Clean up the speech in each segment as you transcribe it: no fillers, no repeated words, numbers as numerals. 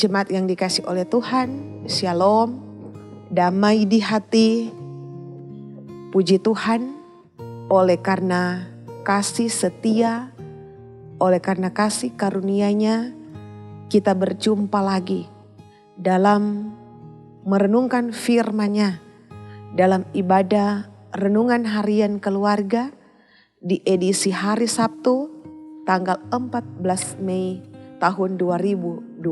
Jemaat yang dikasih oleh Tuhan, Shalom, damai di hati. Puji Tuhan, oleh karena kasih setia, oleh karena kasih karunia-Nya, kita berjumpa lagi dalam merenungkan firman-Nya, dalam ibadah renungan harian keluarga di edisi hari Sabtu, tanggal 14 Mei tahun 2022.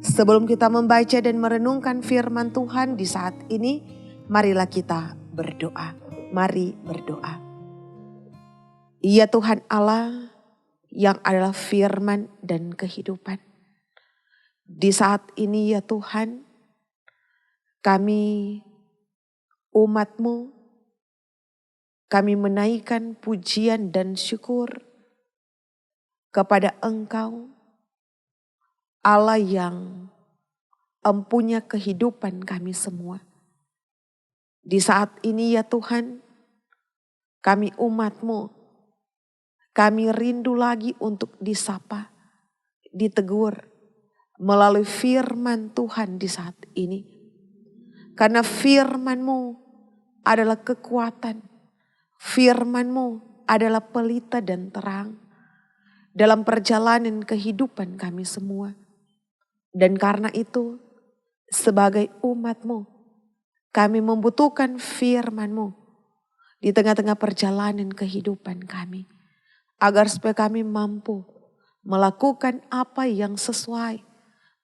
Sebelum kita membaca dan merenungkan firman Tuhan di saat ini, marilah kita berdoa. Mari berdoa. Ya Tuhan Allah yang adalah firman dan kehidupan. Di saat ini ya Tuhan, kami umat-Mu, kami menaikkan pujian dan syukur kepada Engkau, Allah yang empunya kehidupan kami semua. Di saat ini ya Tuhan, kami umat-Mu, kami rindu lagi untuk disapa, ditegur melalui firman Tuhan di saat ini. Karena firman-Mu adalah kekuatan, firman-Mu adalah pelita dan terang dalam perjalanan kehidupan kami semua. Dan karena itu, sebagai umat-Mu, kami membutuhkan firman-Mu di tengah-tengah perjalanan kehidupan kami. Agar supaya kami mampu melakukan apa yang sesuai,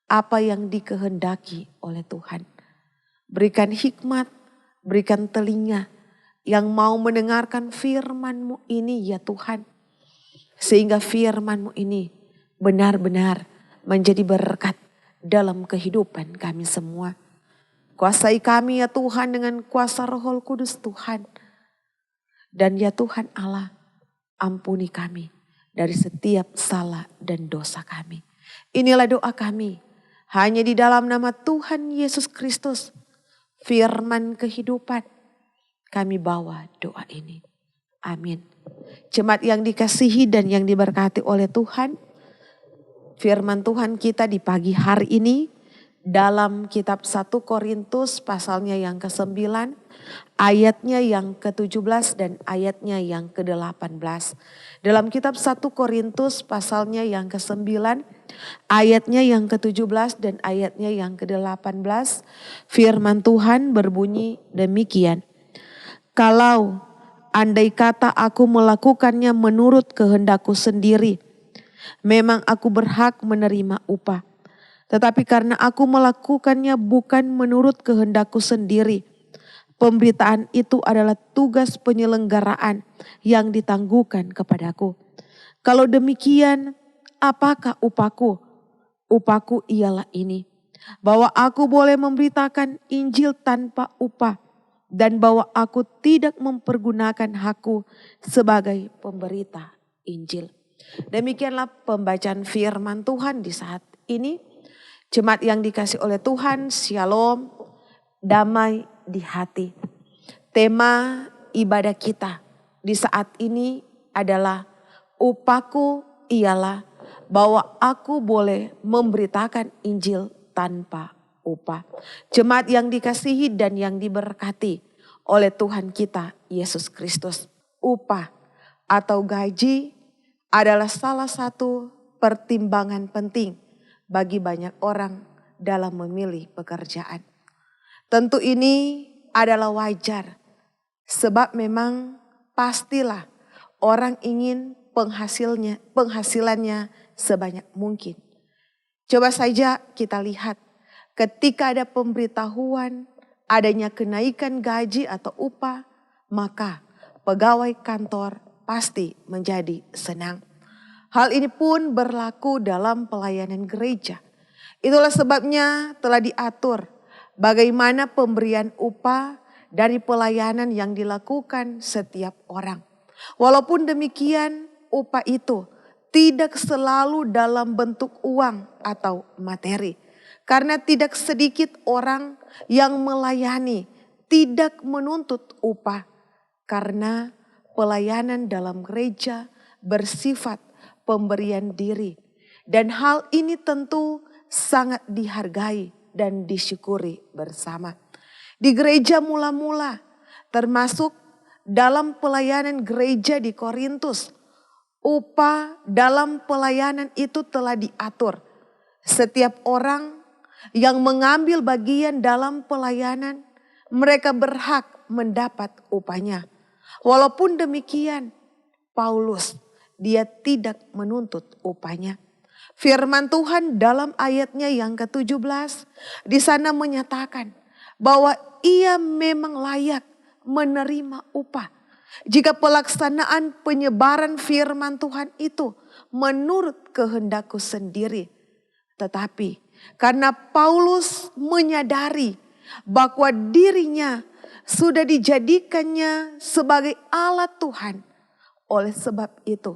apa yang dikehendaki oleh Tuhan. Berikan hikmat, berikan telinga yang mau mendengarkan firman-Mu ini ya Tuhan. Sehingga firman-Mu ini benar-benar menjadi berkat dalam kehidupan kami semua. Kuasai kami ya Tuhan dengan kuasa Roh Kudus Tuhan. Dan ya Tuhan Allah, ampuni kami dari setiap salah dan dosa kami. Inilah doa kami, hanya di dalam nama Tuhan Yesus Kristus, firman kehidupan, kami bawa doa ini. Amin. Jemaat yang dikasihi dan yang diberkati oleh Tuhan, firman Tuhan kita di pagi hari ini dalam kitab 1 Korintus pasalnya yang ke-9, ayatnya yang ke-17 dan ayatnya yang ke-18. Dalam kitab 1 Korintus pasalnya yang ke-9, ayatnya yang ke-17 dan ayatnya yang ke-18, firman Tuhan berbunyi demikian. Kalau andai kata aku melakukannya menurut kehendakku sendiri, memang aku berhak menerima upah. Tetapi karena aku melakukannya bukan menurut kehendakku sendiri, pemberitaan itu adalah tugas penyelenggaraan yang ditangguhkan kepadaku. Kalau demikian, apakah upahku? Upahku ialah ini, bahwa aku boleh memberitakan Injil tanpa upah, dan bahwa aku tidak mempergunakan hakku sebagai pemberita Injil. Demikianlah pembacaan firman Tuhan di saat ini. Jemaat yang dikasih oleh Tuhan, Shalom, damai di hati. Tema ibadah kita di saat ini adalah upahku ialah bahwa aku boleh memberitakan Injil tanpa upah. Jemaat yang dikasihi dan yang diberkati oleh Tuhan kita Yesus Kristus. Upah atau gaji adalah salah satu pertimbangan penting bagi banyak orang dalam memilih pekerjaan. Tentu ini adalah wajar, sebab memang pastilah orang ingin penghasilannya sebanyak mungkin. Coba saja kita lihat ketika ada pemberitahuan adanya kenaikan gaji atau upah, maka pegawai kantor pasti menjadi senang. Hal ini pun berlaku dalam pelayanan gereja. Itulah sebabnya telah diatur bagaimana pemberian upah dari pelayanan yang dilakukan setiap orang. Walaupun demikian, upah itu tidak selalu dalam bentuk uang atau materi. Karena tidak sedikit orang yang melayani tidak menuntut upah. Karena pelayanan dalam gereja bersifat pemberian diri. Dan hal ini tentu sangat dihargai dan disyukuri bersama. Di gereja mula-mula, termasuk dalam pelayanan gereja di Korintus, upah dalam pelayanan itu telah diatur. Setiap orang yang mengambil bagian dalam pelayanan, mereka berhak mendapat upahnya. Walaupun demikian, Paulus, dia tidak menuntut upahnya. Firman Tuhan dalam ayatnya yang ke-17 di sana menyatakan bahwa ia memang layak menerima upah jika pelaksanaan penyebaran firman Tuhan itu menurut kehendakku sendiri. Tetapi karena Paulus menyadari bahwa dirinya sudah dijadikannya sebagai alat Tuhan, oleh sebab itu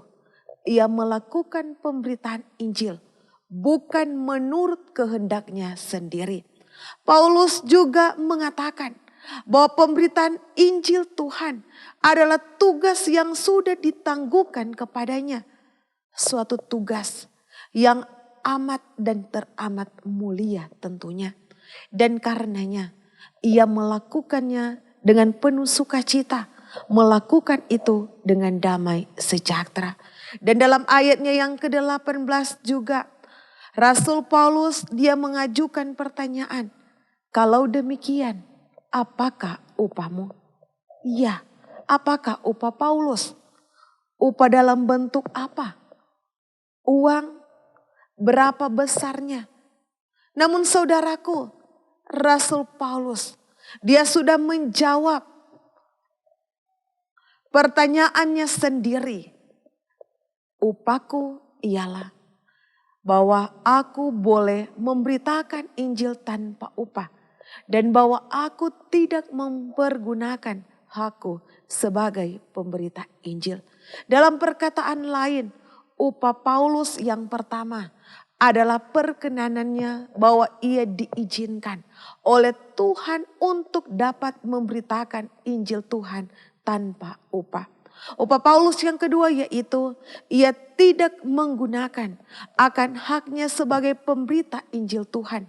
ia melakukan pemberitaan Injil bukan menurut kehendaknya sendiri. Paulus juga mengatakan bahwa pemberitaan Injil Tuhan adalah tugas yang sudah ditangguhkan kepadanya. Suatu tugas yang amat dan teramat mulia tentunya. Dan karenanya ia melakukannya dengan penuh sukacita, melakukan itu dengan damai sejahtera. Dan dalam ayatnya yang ke-18 juga Rasul Paulus dia mengajukan pertanyaan, kalau demikian apakah upahmu? Ya, apakah upah Paulus? Upah dalam bentuk apa? Uang? Berapa besarnya? Namun saudaraku, Rasul Paulus dia sudah menjawab pertanyaannya sendiri. Upahku ialah bahwa aku boleh memberitakan Injil tanpa upah. Dan bahwa aku tidak mempergunakan hakku sebagai pemberita Injil. Dalam perkataan lain, upah Paulus yang pertama adalah perkenanannya bahwa ia diizinkan oleh Tuhan untuk dapat memberitakan Injil Tuhan tanpa upah. Upah Paulus yang kedua yaitu ia tidak menggunakan akan haknya sebagai pemberita Injil Tuhan.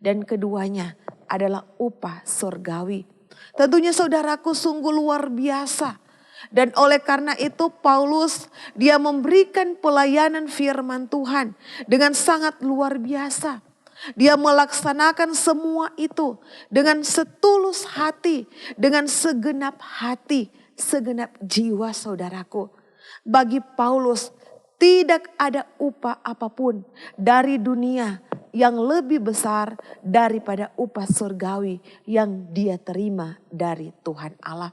Dan keduanya adalah upah surgawi. Tentunya saudaraku sungguh luar biasa. Dan oleh karena itu Paulus dia memberikan pelayanan firman Tuhan dengan sangat luar biasa. Dia melaksanakan semua itu dengan setulus hati, dengan segenap hati, segenap jiwa saudaraku. Bagi Paulus tidak ada upah apapun dari dunia yang lebih besar daripada upah surgawi yang dia terima dari Tuhan Allah.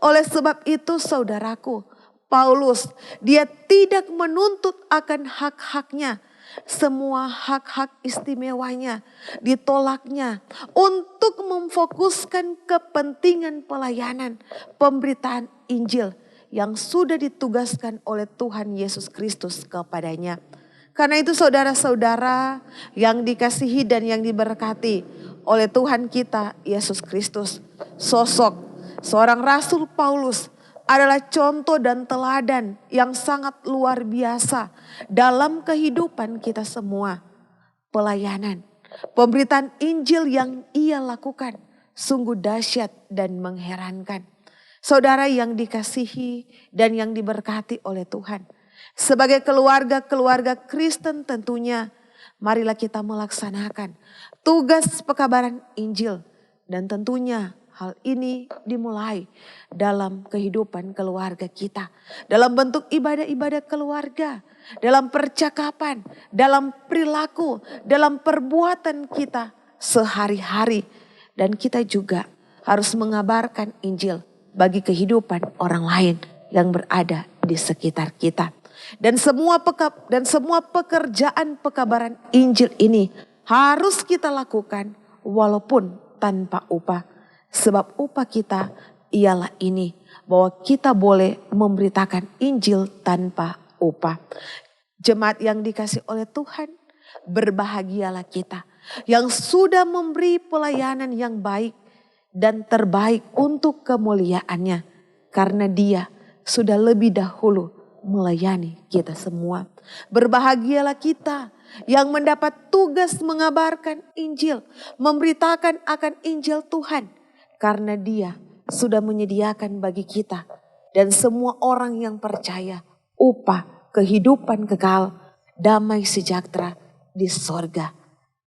Oleh sebab itu saudaraku, Paulus dia tidak menuntut akan hak-haknya. Semua hak-hak istimewanya ditolaknya untuk memfokuskan kepentingan pelayanan pemberitaan Injil yang sudah ditugaskan oleh Tuhan Yesus Kristus kepadanya. Karena itu saudara-saudara yang dikasihi dan yang diberkati oleh Tuhan kita Yesus Kristus, sosok seorang Rasul Paulus adalah contoh dan teladan yang sangat luar biasa dalam kehidupan kita semua. Pelayanan, pemberitaan Injil yang ia lakukan sungguh dahsyat dan mengherankan. Saudara yang dikasihi dan yang diberkati oleh Tuhan. Sebagai keluarga Kristen tentunya marilah kita melaksanakan tugas pekabaran Injil. Dan tentunya hal ini dimulai dalam kehidupan keluarga kita. Dalam bentuk ibadah-ibadah keluarga. Dalam percakapan, dalam perilaku, dalam perbuatan kita sehari-hari. Dan kita juga harus mengabarkan Injil bagi kehidupan orang lain yang berada di sekitar kita. Dan semua pekerjaan pekabaran Injil ini harus kita lakukan walaupun tanpa upah. Sebab upah kita ialah ini, bahwa kita boleh memberitakan Injil tanpa upah. Jemaat yang dikasih oleh Tuhan, berbahagialah kita yang sudah memberi pelayanan yang baik dan terbaik untuk kemuliaannya. Karena Dia sudah lebih dahulu melayani kita semua. Berbahagialah kita yang mendapat tugas mengabarkan Injil, memberitakan akan Injil Tuhan. Karena Dia sudah menyediakan bagi kita dan semua orang yang percaya upah kehidupan kekal, damai sejahtera di sorga.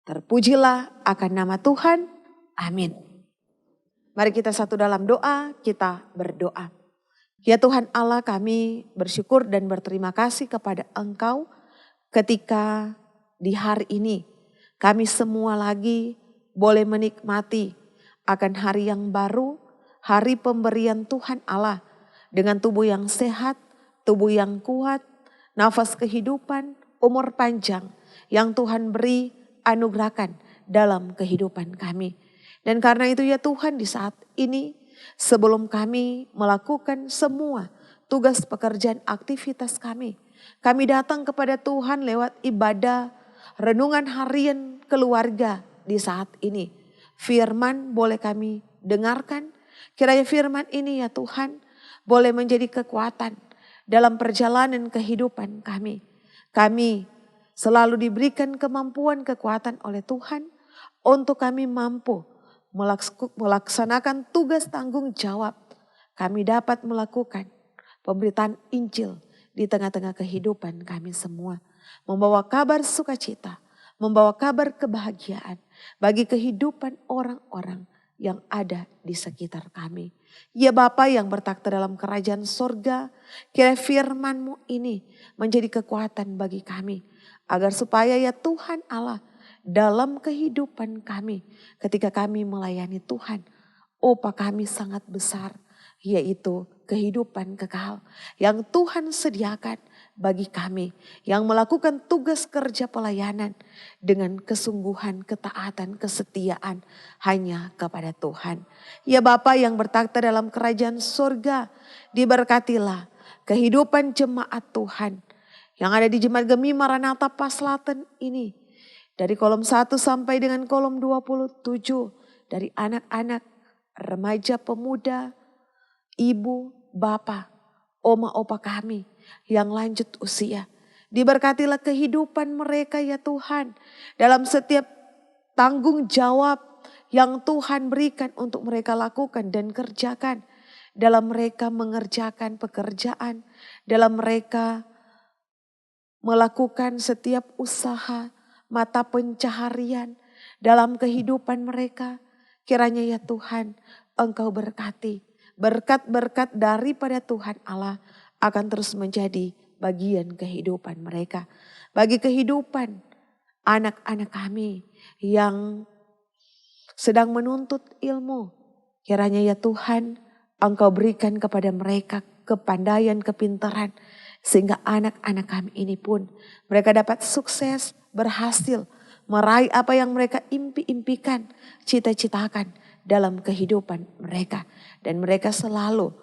Terpujilah akan nama Tuhan. Amin. Mari kita satu dalam doa, kita berdoa. Ya Tuhan Allah, kami bersyukur dan berterima kasih kepada Engkau ketika di hari ini kami semua lagi boleh menikmati akan hari yang baru, hari pemberian Tuhan Allah dengan tubuh yang sehat, tubuh yang kuat, nafas kehidupan, umur panjang yang Tuhan beri anugerahkan dalam kehidupan kami. Dan karena itu ya Tuhan, di saat ini sebelum kami melakukan semua tugas pekerjaan aktivitas kami datang kepada Tuhan lewat ibadah renungan harian keluarga di saat ini. Firman boleh kami dengarkan. Kiranya firman ini ya Tuhan boleh menjadi kekuatan dalam perjalanan kehidupan kami. Kami selalu diberikan kemampuan kekuatan oleh Tuhan untuk kami mampu melaksanakan tugas tanggung jawab. Kami dapat melakukan pemberitaan Injil di tengah-tengah kehidupan kami semua. Membawa kabar sukacita, membawa kabar kebahagiaan bagi kehidupan orang-orang yang ada di sekitar kami. Ya Bapa yang bertakhta dalam kerajaan sorga, kiranya firman-Mu ini menjadi kekuatan bagi kami. Agar supaya ya Tuhan Allah dalam kehidupan kami ketika kami melayani Tuhan, upah kami sangat besar, yaitu kehidupan kekal yang Tuhan sediakan bagi kami yang melakukan tugas kerja pelayanan dengan kesungguhan, ketaatan, kesetiaan hanya kepada Tuhan. Ya Bapa yang bertakhta dalam kerajaan surga, diberkatilah kehidupan jemaat Tuhan yang ada di Jemaat Gemi Maranatha Paslaten ini. Dari kolom 1 sampai dengan kolom 27, dari anak-anak, remaja, pemuda, ibu, bapak, oma, opa kami yang lanjut usia. Diberkatilah kehidupan mereka ya Tuhan. Dalam setiap tanggung jawab yang Tuhan berikan untuk mereka lakukan dan kerjakan. Dalam mereka mengerjakan pekerjaan. Dalam mereka melakukan setiap usaha, mata pencaharian dalam kehidupan mereka. Kiranya ya Tuhan Engkau berkati. Berkat-berkat daripada Tuhan Allah akan terus menjadi bagian kehidupan mereka. Bagi kehidupan anak-anak kami yang sedang menuntut ilmu. Kiranya ya Tuhan Engkau berikan kepada mereka kepandaian, kepintaran. Sehingga anak-anak kami ini pun mereka dapat sukses, berhasil meraih apa yang mereka impi-impikan, cita-citakan dalam kehidupan mereka. Dan mereka selalu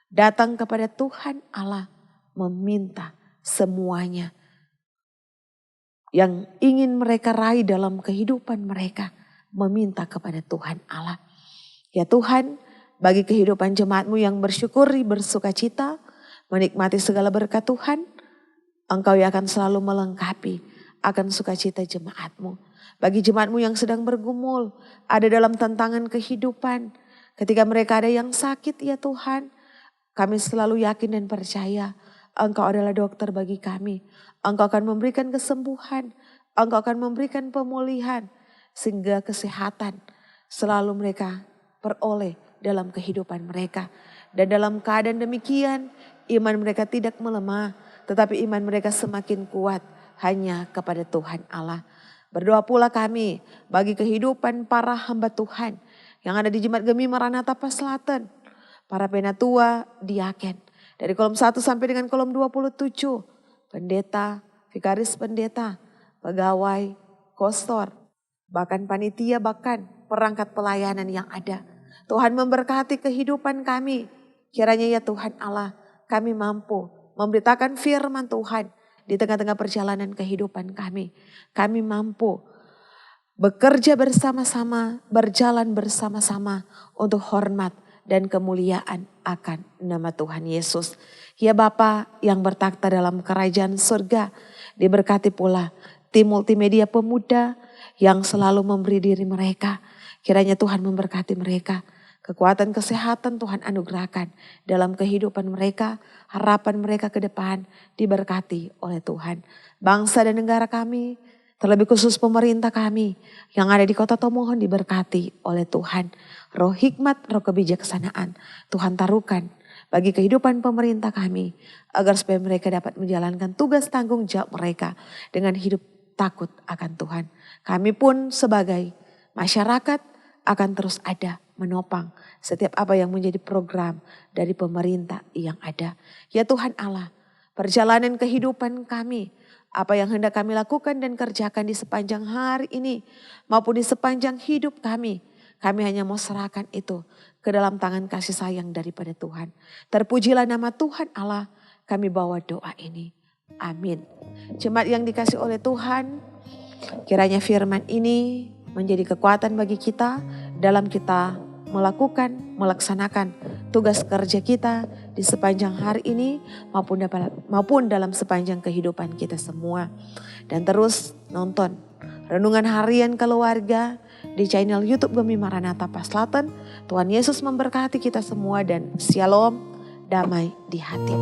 datang kepada Tuhan Allah meminta semuanya yang ingin mereka raih dalam kehidupan mereka, meminta kepada Tuhan Allah. Ya Tuhan, bagi kehidupan jemaat-Mu yang bersyukuri, bersukacita, menikmati segala berkat Tuhan, Engkau yang akan selalu melengkapi akan sukacita jemaat-Mu. Bagi jemaat-Mu yang sedang bergumul, ada dalam tantangan kehidupan. Ketika mereka ada yang sakit ya Tuhan, kami selalu yakin dan percaya Engkau adalah dokter bagi kami. Engkau akan memberikan kesembuhan, Engkau akan memberikan pemulihan. Sehingga kesehatan selalu mereka peroleh dalam kehidupan mereka. Dan dalam keadaan demikian, iman mereka tidak melemah, tetapi iman mereka semakin kuat hanya kepada Tuhan Allah. Berdoa pula kami bagi kehidupan para hamba Tuhan yang ada di Jemaat Gemi Maranatha Paslaten, para penatua, diaken. Dari kolom 1 sampai dengan kolom 27, pendeta, vikaris pendeta, pegawai, kostor, bahkan panitia, bahkan perangkat pelayanan yang ada. Tuhan memberkati kehidupan kami. Kiranya ya Tuhan Allah, kami mampu memberitakan firman Tuhan di tengah-tengah perjalanan kehidupan kami. Kami mampu bekerja bersama-sama, berjalan bersama-sama untuk hormat dan kemuliaan akan nama Tuhan Yesus. Ya Bapa yang bertakhta dalam kerajaan surga, diberkati pula tim multimedia pemuda yang selalu memberi diri mereka. Kiranya Tuhan memberkati mereka. Kekuatan kesehatan Tuhan anugerahkan dalam kehidupan mereka, harapan mereka ke depan diberkati oleh Tuhan. Bangsa dan negara kami, terlebih khusus pemerintah kami yang ada di Kota Tomohon diberkati oleh Tuhan. Roh hikmat, roh kebijaksanaan Tuhan taruhkan bagi kehidupan pemerintah kami, agar supaya mereka dapat menjalankan tugas tanggung jawab mereka dengan hidup takut akan Tuhan. Kami pun sebagai masyarakat akan terus ada menopang setiap apa yang menjadi program dari pemerintah yang ada. Ya Tuhan Allah, perjalanan kehidupan kami, apa yang hendak kami lakukan dan kerjakan di sepanjang hari ini maupun di sepanjang hidup kami hanya mau serahkan itu ke dalam tangan kasih sayang daripada Tuhan. Terpujilah nama Tuhan Allah, kami bawa doa ini. Amin. Jemaat yang dikasih oleh Tuhan, kiranya firman ini menjadi kekuatan bagi kita dalam kita melaksanakan tugas kerja kita di sepanjang hari ini maupun dalam sepanjang kehidupan kita semua. Dan terus nonton Renungan Harian Keluarga di channel YouTube Gemi Maranatha Paslaten. Tuhan Yesus memberkati kita semua dan shalom, damai di hati.